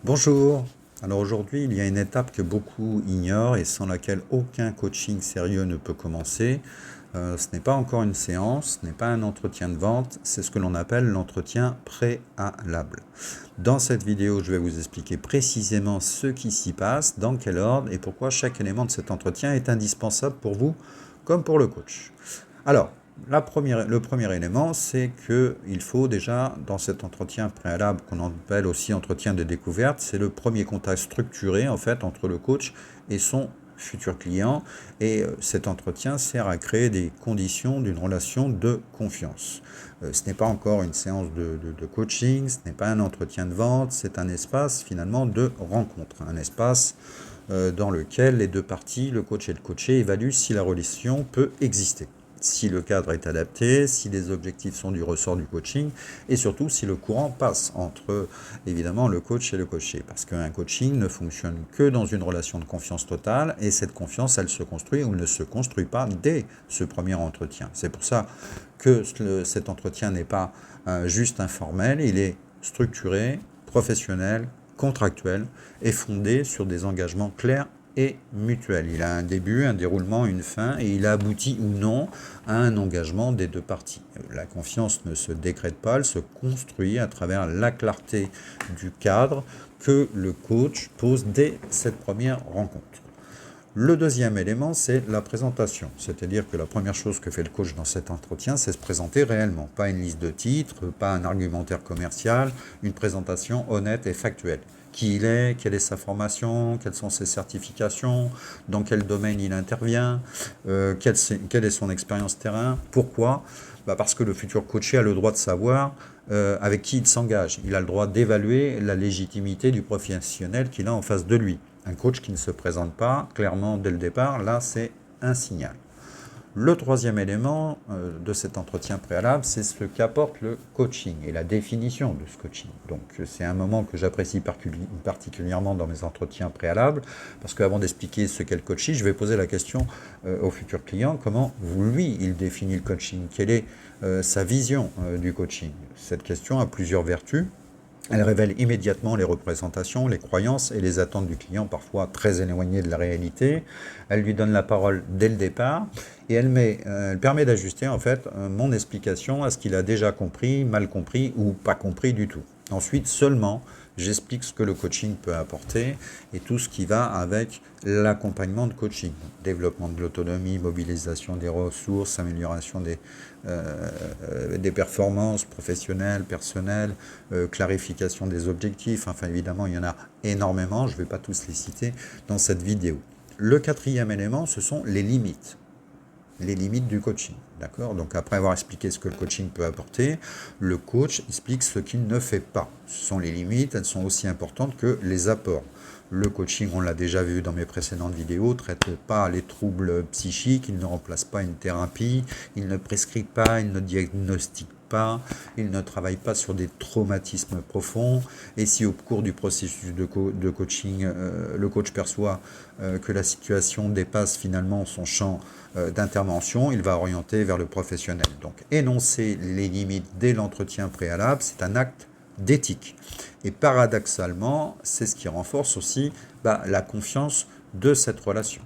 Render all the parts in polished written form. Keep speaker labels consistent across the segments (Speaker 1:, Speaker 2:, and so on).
Speaker 1: Bonjour. Alors aujourd'hui, il y a une étape que beaucoup ignorent et sans laquelle aucun coaching sérieux ne peut commencer. Ce n'est pas encore une séance, ce n'est pas un entretien de vente, c'est ce que l'on appelle l'entretien préalable. Dans cette vidéo, je vais vous expliquer précisément ce qui s'y passe, dans quel ordre et pourquoi chaque élément de cet entretien est indispensable pour vous comme pour le coach. Alors, le premier élément, c'est qu'il faut déjà, dans cet entretien préalable, qu'on appelle aussi entretien de découverte, c'est le premier contact structuré en fait entre le coach et son futur client. Et cet entretien sert à créer des conditions d'une relation de confiance. Ce n'est pas encore une séance de coaching, ce n'est pas un entretien de vente, c'est un espace finalement de rencontre, un espace dans lequel les deux parties, le coach et le coaché, évaluent si la relation peut exister, si le cadre est adapté, si les objectifs sont du ressort du coaching et surtout si le courant passe entre évidemment le coach et le coaché. Parce qu'un coaching ne fonctionne que dans une relation de confiance totale et cette confiance, elle se construit ou ne se construit pas dès ce premier entretien. C'est pour ça que cet entretien n'est pas juste informel, il est structuré, professionnel, contractuel et fondé sur des engagements clairs et mutuel. Il a un début, un déroulement, une fin, et il aboutit ou non à un engagement des deux parties. La confiance ne se décrète pas, elle se construit à travers la clarté du cadre que le coach pose dès cette première rencontre. Le deuxième élément, c'est la présentation. C'est-à-dire que la première chose que fait le coach dans cet entretien, c'est se présenter réellement. Pas une liste de titres, pas un argumentaire commercial, une présentation honnête et factuelle. Qui il est, quelle est sa formation, quelles sont ses certifications, dans quel domaine il intervient, quelle est son expérience terrain, pourquoi parce que le futur coaché a le droit de savoir avec qui il s'engage. Il a le droit d'évaluer la légitimité du professionnel qu'il a en face de lui. Un coach qui ne se présente pas clairement dès le départ, là c'est un signal. Le troisième élément de cet entretien préalable, c'est ce qu'apporte le coaching et la définition de ce coaching. Donc c'est un moment que j'apprécie particulièrement dans mes entretiens préalables, parce qu'avant d'expliquer ce qu'est le coaching, je vais poser la question au futur client, comment lui, il définit le coaching, quelle est sa vision du coaching. Cette question a plusieurs vertus. Elle révèle immédiatement les représentations, les croyances et les attentes du client, parfois très éloignées de la réalité. Elle lui donne la parole dès le départ et elle permet d'ajuster en fait mon explication à ce qu'il a déjà compris, mal compris ou pas compris du tout. Ensuite, seulement, j'explique ce que le coaching peut apporter et tout ce qui va avec l'accompagnement de coaching. Développement de l'autonomie, mobilisation des ressources, amélioration des performances professionnelles, personnelles, clarification des objectifs. Enfin, évidemment, il y en a énormément. Je ne vais pas tous les citer dans cette vidéo. Le quatrième élément, ce sont les limites. Les limites du coaching. D'accord? Donc après avoir expliqué ce que le coaching peut apporter, le coach explique ce qu'il ne fait pas. Ce sont les limites, elles sont aussi importantes que les apports. Le coaching, on l'a déjà vu dans mes précédentes vidéos, ne traite pas les troubles psychiques, il ne remplace pas une thérapie, il ne prescrit pas, il ne diagnostique pas, il ne travaille pas sur des traumatismes profonds. Et si au cours du processus de coaching, le coach perçoit que la situation dépasse finalement son champ d'intervention, il va orienter vers le professionnel. Donc énoncer les limites dès l'entretien préalable, c'est un acte d'éthique. Et paradoxalement, c'est ce qui renforce aussi la confiance de cette relation.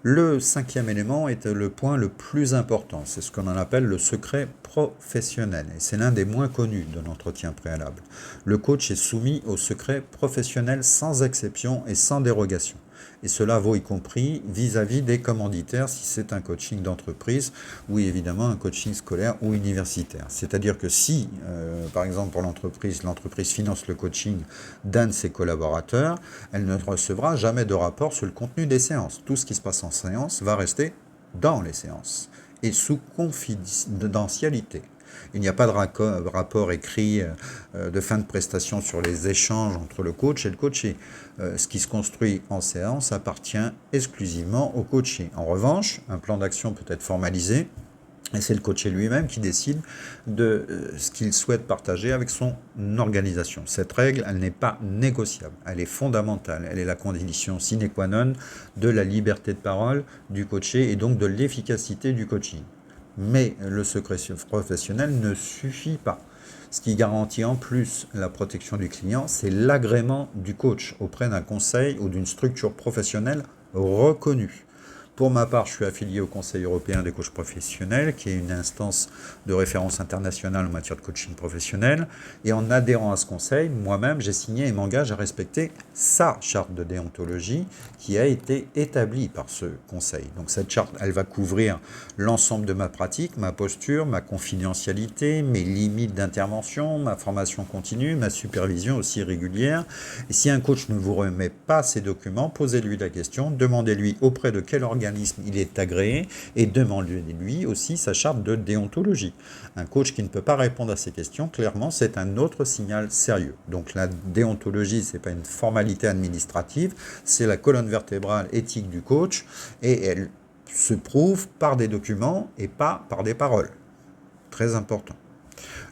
Speaker 1: Le cinquième élément est le point le plus important, c'est ce qu'on appelle le secret professionnel, et c'est l'un des moins connus de l'entretien préalable. Le coach est soumis au secret professionnel sans exception et sans dérogation. Et cela vaut y compris vis-à-vis des commanditaires si c'est un coaching d'entreprise ou évidemment un coaching scolaire ou universitaire. C'est-à-dire que si, par exemple pour l'entreprise finance le coaching d'un de ses collaborateurs, elle ne recevra jamais de rapport sur le contenu des séances. Tout ce qui se passe en séance va rester dans les séances et sous confidentialité. Il n'y a pas de rapport écrit de fin de prestation sur les échanges entre le coach et le coaché. Ce qui se construit en séance appartient exclusivement au coaché. En revanche, un plan d'action peut être formalisé et c'est le coaché lui-même qui décide de ce qu'il souhaite partager avec son organisation. Cette règle, elle n'est pas négociable, elle est fondamentale. Elle est la condition sine qua non de la liberté de parole du coaché et donc de l'efficacité du coaching. Mais le secret professionnel ne suffit pas. Ce qui garantit en plus la protection du client, c'est l'agrément du coach auprès d'un conseil ou d'une structure professionnelle reconnue. Pour ma part, je suis affilié au Conseil européen des coachs professionnels, qui est une instance de référence internationale en matière de coaching professionnel. Et en adhérant à ce conseil, moi-même, j'ai signé et m'engage à respecter sa charte de déontologie qui a été établie par ce conseil. Donc cette charte, elle va couvrir l'ensemble de ma pratique, ma posture, ma confidentialité, mes limites d'intervention, ma formation continue, ma supervision aussi régulière. Et si un coach ne vous remet pas ces documents, posez-lui la question, demandez-lui auprès de quel organisme il est agréé et demandez-lui aussi sa charte de déontologie. Un coach qui ne peut pas répondre à ces questions, clairement, c'est un autre signal sérieux. Donc la déontologie, ce n'est pas une formalité administrative, c'est la colonne vertébrale éthique du coach et elle se prouve par des documents et pas par des paroles. Très important.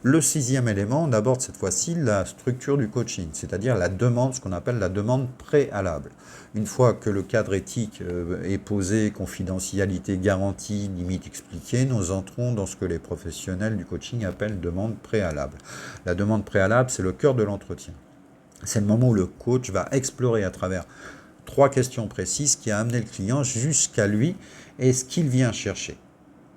Speaker 1: Le 6e élément, on aborde cette fois-ci la structure du coaching, c'est-à-dire la demande, ce qu'on appelle la demande préalable. Une fois que le cadre éthique est posé, confidentialité garantie, limite expliquée, nous entrons dans ce que les professionnels du coaching appellent demande préalable. La demande préalable, c'est le cœur de l'entretien. C'est le moment où le coach va explorer à travers 3 questions précises qui a amené le client jusqu'à lui et ce qu'il vient chercher.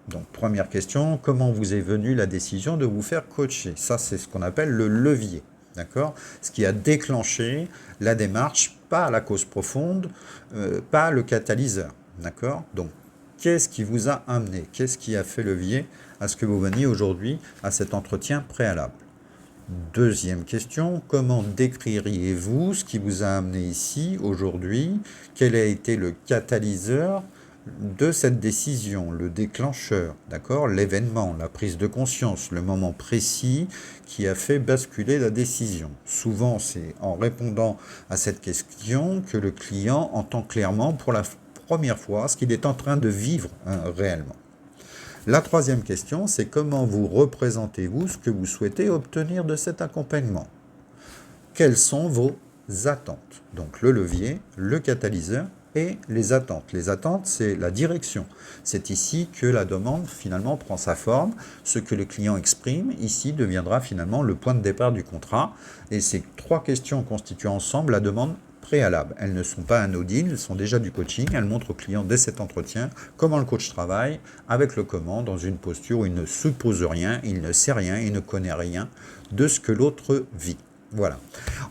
Speaker 1: Donc, première question, comment vous est venue la décision de vous faire coacher? Ça, c'est ce qu'on appelle le levier, d'accord? Ce qui a déclenché la démarche, pas la cause profonde, pas le catalyseur, d'accord? Donc, qu'est-ce qui vous a amené? Qu'est-ce qui a fait levier à ce que vous veniez aujourd'hui à cet entretien préalable? Deuxième question, comment décririez-vous ce qui vous a amené ici aujourd'hui? Quel a été le catalyseur de cette décision, le déclencheur, d'accord, l'événement, la prise de conscience, le moment précis qui a fait basculer la décision. Souvent, c'est en répondant à cette question que le client entend clairement pour la première fois ce qu'il est en train de vivre réellement. La 3e question, c'est comment vous représentez-vous ce que vous souhaitez obtenir de cet accompagnement? Quelles sont vos attentes? Donc le levier, le catalyseur et les attentes. Les attentes, c'est la direction. C'est ici que la demande finalement prend sa forme. Ce que le client exprime ici deviendra finalement le point de départ du contrat. Et ces 3 questions constituent ensemble la demande préalable. Elles ne sont pas anodines, elles sont déjà du coaching. Elles montrent au client dès cet entretien comment le coach travaille avec le comment dans une posture où il ne suppose rien, il ne sait rien, il ne connaît rien de ce que l'autre vit. Voilà.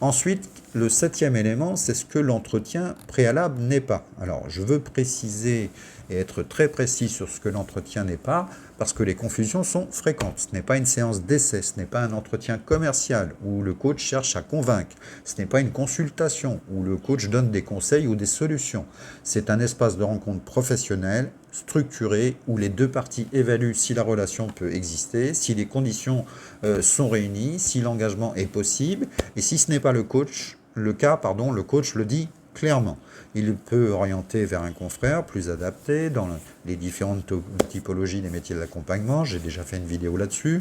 Speaker 1: Ensuite, le 7e élément, c'est ce que l'entretien préalable n'est pas. Alors, je veux préciser et être très précis sur ce que l'entretien n'est pas, parce que les confusions sont fréquentes. Ce n'est pas une séance d'essai, ce n'est pas un entretien commercial où le coach cherche à convaincre. Ce n'est pas une consultation où le coach donne des conseils ou des solutions. C'est un espace de rencontre professionnelle, structuré, où les 2 parties évaluent si la relation peut exister, si les conditions sont réunies, si l'engagement est possible, et si ce n'est pas le coach, le coach le dit clairement. Il peut orienter vers un confrère plus adapté dans les différentes typologies des métiers de l'accompagnement, j'ai déjà fait une vidéo là-dessus,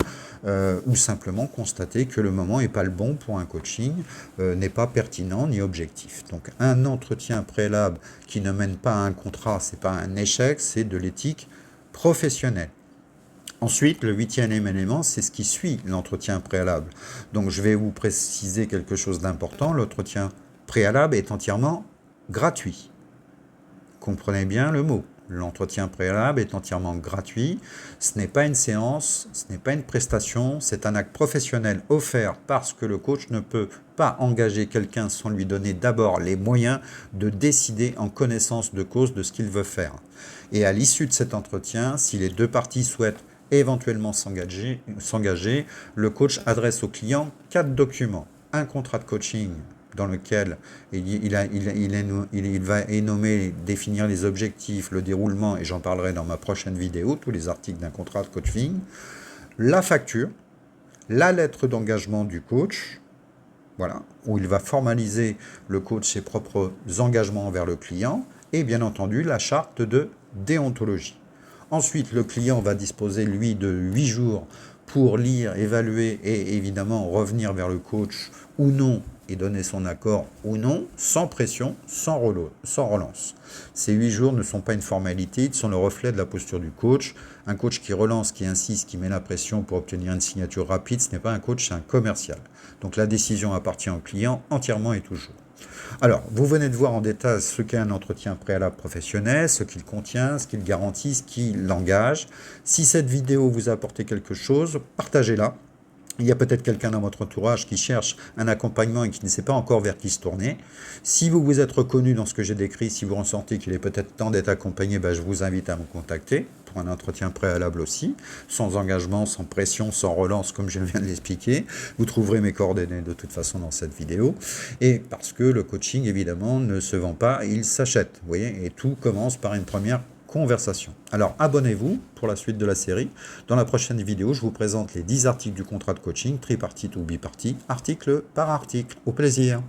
Speaker 1: ou simplement constater que le moment n'est pas le bon pour un coaching, n'est pas pertinent ni objectif. Donc un entretien préalable qui ne mène pas à un contrat, ce n'est pas un échec, c'est de l'éthique professionnelle. Ensuite, le 8e élément, c'est ce qui suit l'entretien préalable. Donc je vais vous préciser quelque chose d'important, l'entretien préalable est entièrement gratuit. Comprenez bien le mot. L'entretien préalable est entièrement gratuit. Ce n'est pas une séance, ce n'est pas une prestation, c'est un acte professionnel offert parce que le coach ne peut pas engager quelqu'un sans lui donner d'abord les moyens de décider en connaissance de cause de ce qu'il veut faire. Et à l'issue de cet entretien, si les 2 parties souhaitent éventuellement s'engager, le coach adresse au client 4 documents. Un contrat de coaching dans lequel il va énommer, définir les objectifs, le déroulement, et j'en parlerai dans ma prochaine vidéo, tous les articles d'un contrat de coaching, la facture, la lettre d'engagement du coach, voilà, où il va formaliser le coach ses propres engagements envers le client, et bien entendu la charte de déontologie. Ensuite, le client va disposer, lui, de 8 jours pour lire, évaluer et évidemment revenir vers le coach ou non et donner son accord ou non, sans pression, sans relance. Ces 8 jours ne sont pas une formalité, ils sont le reflet de la posture du coach. Un coach qui relance, qui insiste, qui met la pression pour obtenir une signature rapide, ce n'est pas un coach, c'est un commercial. Donc la décision appartient au client entièrement et toujours. Alors, vous venez de voir en détail ce qu'est un entretien préalable professionnel, ce qu'il contient, ce qu'il garantit, ce qu'il engage. Si cette vidéo vous a apporté quelque chose, partagez-la. Il y a peut-être quelqu'un dans votre entourage qui cherche un accompagnement et qui ne sait pas encore vers qui se tourner. Si vous vous êtes reconnu dans ce que j'ai décrit, si vous ressentez qu'il est peut-être temps d'être accompagné, je vous invite à me contacter pour un entretien préalable aussi, sans engagement, sans pression, sans relance, comme je viens de l'expliquer. Vous trouverez mes coordonnées de toute façon dans cette vidéo. Et parce que le coaching, évidemment, ne se vend pas, il s'achète. Vous voyez, et tout commence par une première conversation. Alors abonnez-vous pour la suite de la série. Dans la prochaine vidéo, je vous présente les 10 articles du contrat de coaching, tripartite ou bipartite, article par article. Au plaisir.